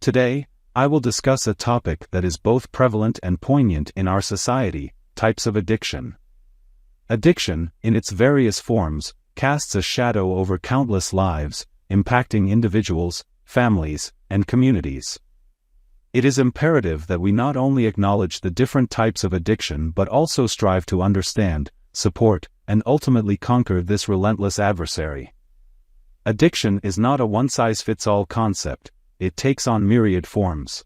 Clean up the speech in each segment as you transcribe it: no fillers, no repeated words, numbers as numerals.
Today, I will discuss a topic that is both prevalent and poignant in our society: types of addiction. Addiction, in its various forms, casts a shadow over countless lives, impacting individuals, families, and communities. It is imperative that we not only acknowledge the different types of addiction but also strive to understand, support, and ultimately conquer this relentless adversary. Addiction is not a one-size-fits-all concept. It takes on myriad forms.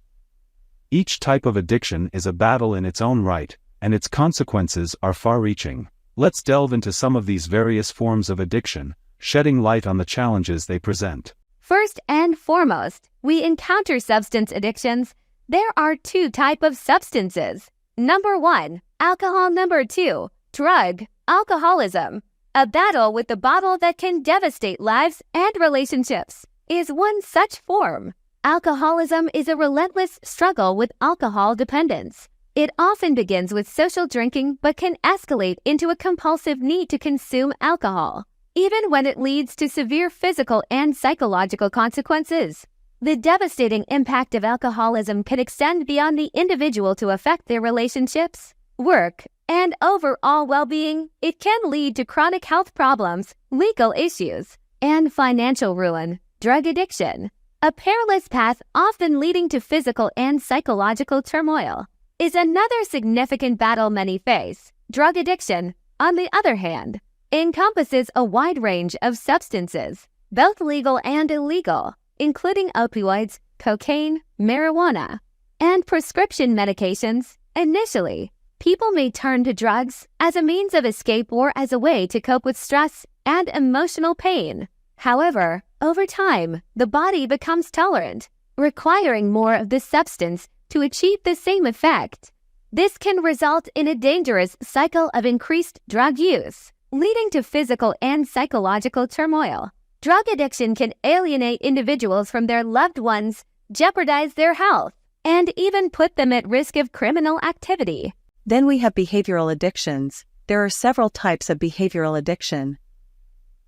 Each type of addiction is a battle in its own right, and its consequences are far-reaching. Let's delve into some of these various forms of addiction, shedding light on the challenges they present. First and foremost, we encounter substance addictions. There are two types of substances. Number 1, alcohol. Number 2, drug alcoholism. A battle with the bottle that can devastate lives and relationships is one such form. Alcoholism is a relentless struggle with alcohol dependence. It often begins with social drinking but can escalate into a compulsive need to consume alcohol, even when it leads to severe physical and psychological consequences. The devastating impact of alcoholism can extend beyond the individual to affect their relationships, work, and overall well-being. It can lead to chronic health problems, legal issues, and financial ruin. Drug addiction, a perilous path often leading to physical and psychological turmoil, is another significant battle many face. Drug addiction, on the other hand, encompasses a wide range of substances, both legal and illegal, including opioids, cocaine, marijuana, and prescription medications. Initially, people may turn to drugs as a means of escape or as a way to cope with stress and emotional pain. However, over time, the body becomes tolerant, requiring more of the substance to achieve the same effect. This can result in a dangerous cycle of increased drug use, leading to physical and psychological turmoil. Drug addiction can alienate individuals from their loved ones, jeopardize their health, and even put them at risk of criminal activity. Then we have behavioral addictions. There are several types of behavioral addiction.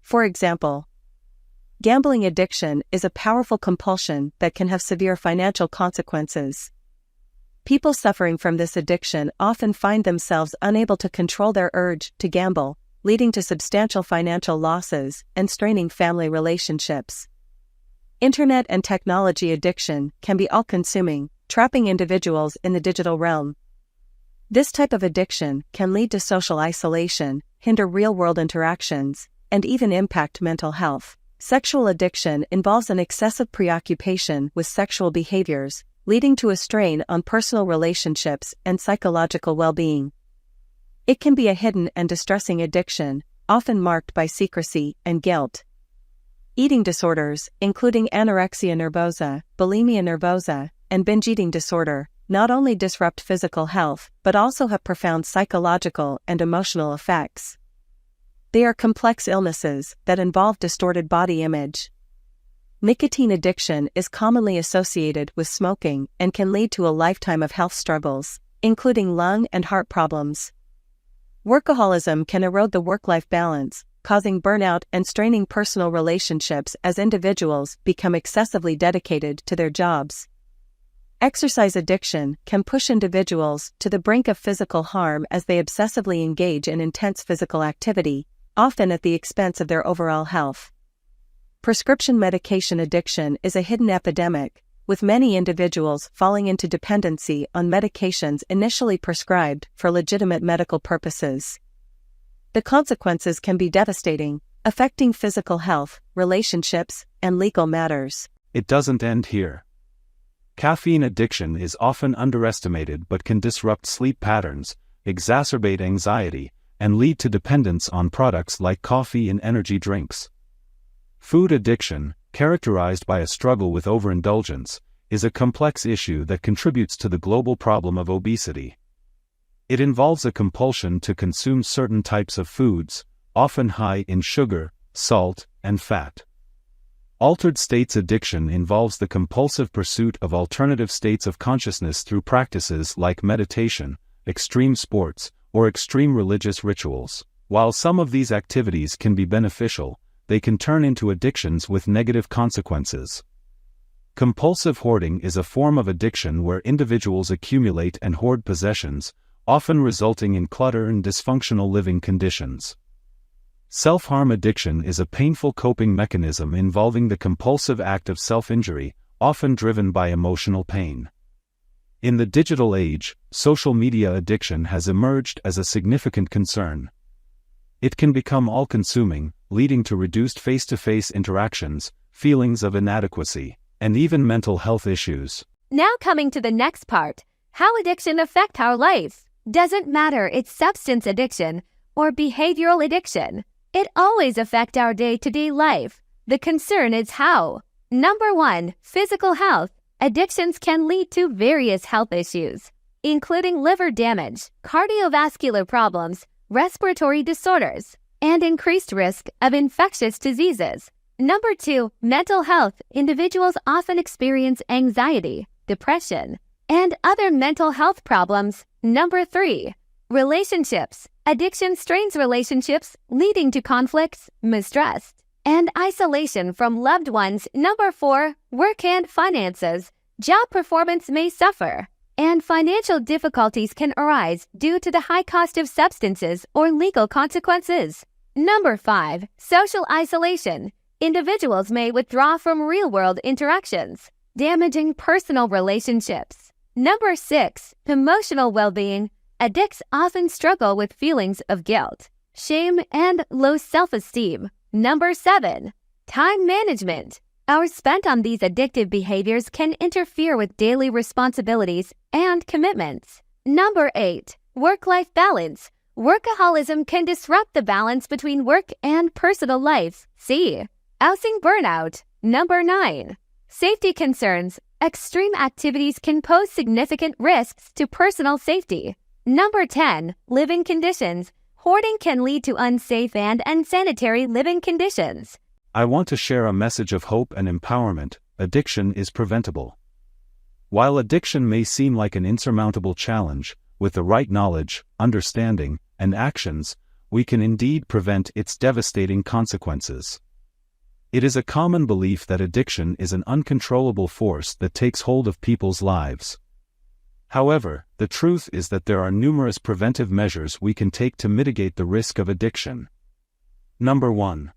For example, gambling addiction is a powerful compulsion that can have severe financial consequences. People suffering from this addiction often find themselves unable to control their urge to gamble, leading to substantial financial losses and straining family relationships. Internet and technology addiction can be all-consuming, trapping individuals in the digital realm. This type of addiction can lead to social isolation, hinder real-world interactions, and even impact mental health. Sexual addiction involves an excessive preoccupation with sexual behaviors, leading to a strain on personal relationships and psychological well-being. It can be a hidden and distressing addiction, often marked by secrecy and guilt. Eating disorders, including anorexia nervosa, bulimia nervosa, and binge eating disorder, not only disrupt physical health but also have profound psychological and emotional effects. They are complex illnesses that involve distorted body image. Nicotine addiction is commonly associated with smoking and can lead to a lifetime of health struggles, including lung and heart problems. Workaholism can erode the work-life balance, causing burnout and straining personal relationships as individuals become excessively dedicated to their jobs. Exercise addiction can push individuals to the brink of physical harm as they obsessively engage in intense physical activity, often at the expense of their overall health. Prescription medication addiction is a hidden epidemic, with many individuals falling into dependency on medications initially prescribed for legitimate medical purposes. The consequences can be devastating, affecting physical health, relationships, and legal matters. It doesn't end here. Caffeine addiction is often underestimated but can disrupt sleep patterns, exacerbate anxiety, and lead to dependence on products like coffee and energy drinks. Food addiction, characterized by a struggle with overindulgence, is a complex issue that contributes to the global problem of obesity. It involves a compulsion to consume certain types of foods, often high in sugar, salt, and fat. Altered states addiction involves the compulsive pursuit of alternative states of consciousness through practices like meditation, extreme sports, or extreme religious rituals. While some of these activities can be beneficial, they can turn into addictions with negative consequences. Compulsive hoarding is a form of addiction where individuals accumulate and hoard possessions, often resulting in clutter and dysfunctional living conditions. Self-harm addiction is a painful coping mechanism involving the compulsive act of self-injury, often driven by emotional pain. In the digital age, social media addiction has emerged as a significant concern. It can become all-consuming, leading to reduced face-to-face interactions, feelings of inadequacy, and even mental health issues. Now coming to the next part, how addiction affects our life. Doesn't matter it's substance addiction or behavioral addiction. It always affects our day-to-day life. The concern is how. Number 1, physical health. Addictions can lead to various health issues, including liver damage, cardiovascular problems, respiratory disorders, and increased risk of infectious diseases. Number 2, mental health. Individuals often experience anxiety, depression, and other mental health problems. Number 3, relationships. Addiction strains relationships, leading to conflicts, mistrust, and isolation from loved ones. Number 4, work and finances. Job performance may suffer, and financial difficulties can arise due to the high cost of substances or legal consequences. Number 5, social isolation. Individuals may withdraw from real-world interactions, damaging personal relationships. Number 6, emotional well-being. Addicts often struggle with feelings of guilt, shame, and low self-esteem. Number 7, time management. Hours spent on these addictive behaviors can interfere with daily responsibilities and commitments. Number 8, work-life balance. Workaholism can disrupt the balance between work and personal life. See, housing burnout. Number 9, safety concerns. Extreme activities can pose significant risks to personal safety. Number 10, living conditions. Hoarding can lead to unsafe and unsanitary living conditions. I want to share a message of hope and empowerment. Addiction is preventable. While addiction may seem like an insurmountable challenge, with the right knowledge, understanding, and actions, we can indeed prevent its devastating consequences. It is a common belief that addiction is an uncontrollable force that takes hold of people's lives. However, the truth is that there are numerous preventive measures we can take to mitigate the risk of addiction. Number 1.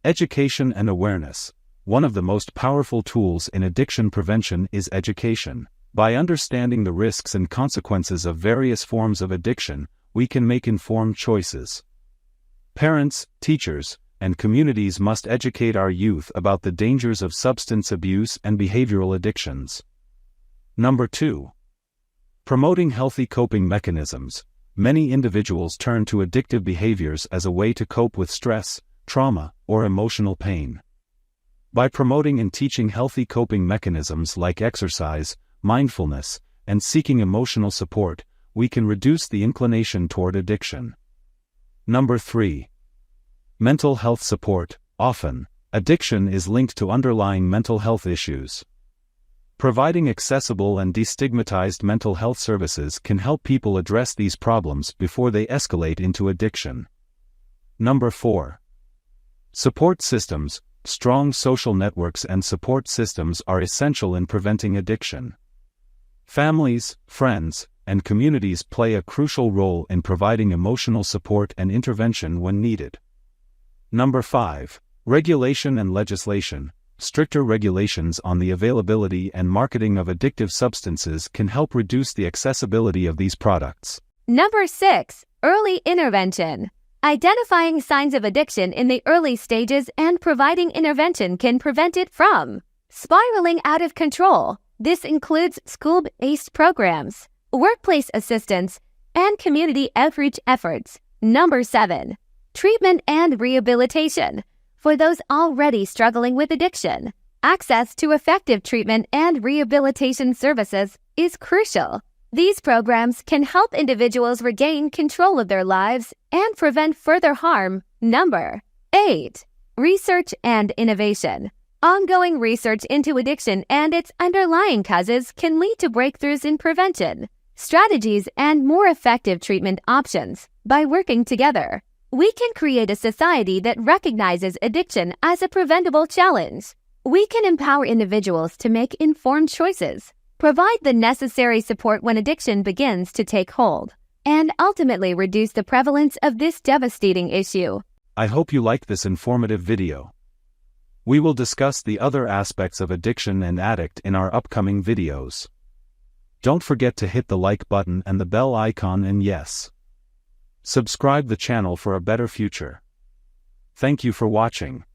Education and awareness. One of the most powerful tools in addiction prevention is education. By understanding the risks and consequences of various forms of addiction, we can make informed choices. Parents, teachers, and communities must educate our youth about the dangers of substance abuse and behavioral addictions. Number 2. Promoting healthy coping mechanisms. Many individuals turn to addictive behaviors as a way to cope with stress, trauma, or emotional pain. By promoting and teaching healthy coping mechanisms like exercise, mindfulness, and seeking emotional support, we can reduce the inclination toward addiction. Number 3. Mental health support. Often, addiction is linked to underlying mental health issues. Providing accessible and destigmatized mental health services can help people address these problems before they escalate into addiction. Number 4. Support systems. Strong social networks and support systems are essential in preventing addiction. Families, friends, and communities play a crucial role in providing emotional support and intervention when needed. Number 5. Regulation and legislation. Stricter regulations on the availability and marketing of addictive substances can help reduce the accessibility of these products. Number 6, early intervention. Identifying signs of addiction in the early stages and providing intervention can prevent it from spiraling out of control. This includes school-based programs, workplace assistance, and community outreach efforts. Number 7, treatment and rehabilitation. For those already struggling with addiction, access to effective treatment and rehabilitation services is crucial. These programs can help individuals regain control of their lives and prevent further harm. Number 8, research and innovation. Ongoing research into addiction and its underlying causes can lead to breakthroughs in prevention, strategies, and more effective treatment options. By working together, we can create a society that recognizes addiction as a preventable challenge. We can empower individuals to make informed choices, provide the necessary support when addiction begins to take hold, and ultimately reduce the prevalence of this devastating issue. I hope you liked this informative video. We will discuss the other aspects of addiction and addict in our upcoming videos. Don't forget to hit the like button and the bell icon, and yes, subscribe the channel for a better future. Thank you for watching.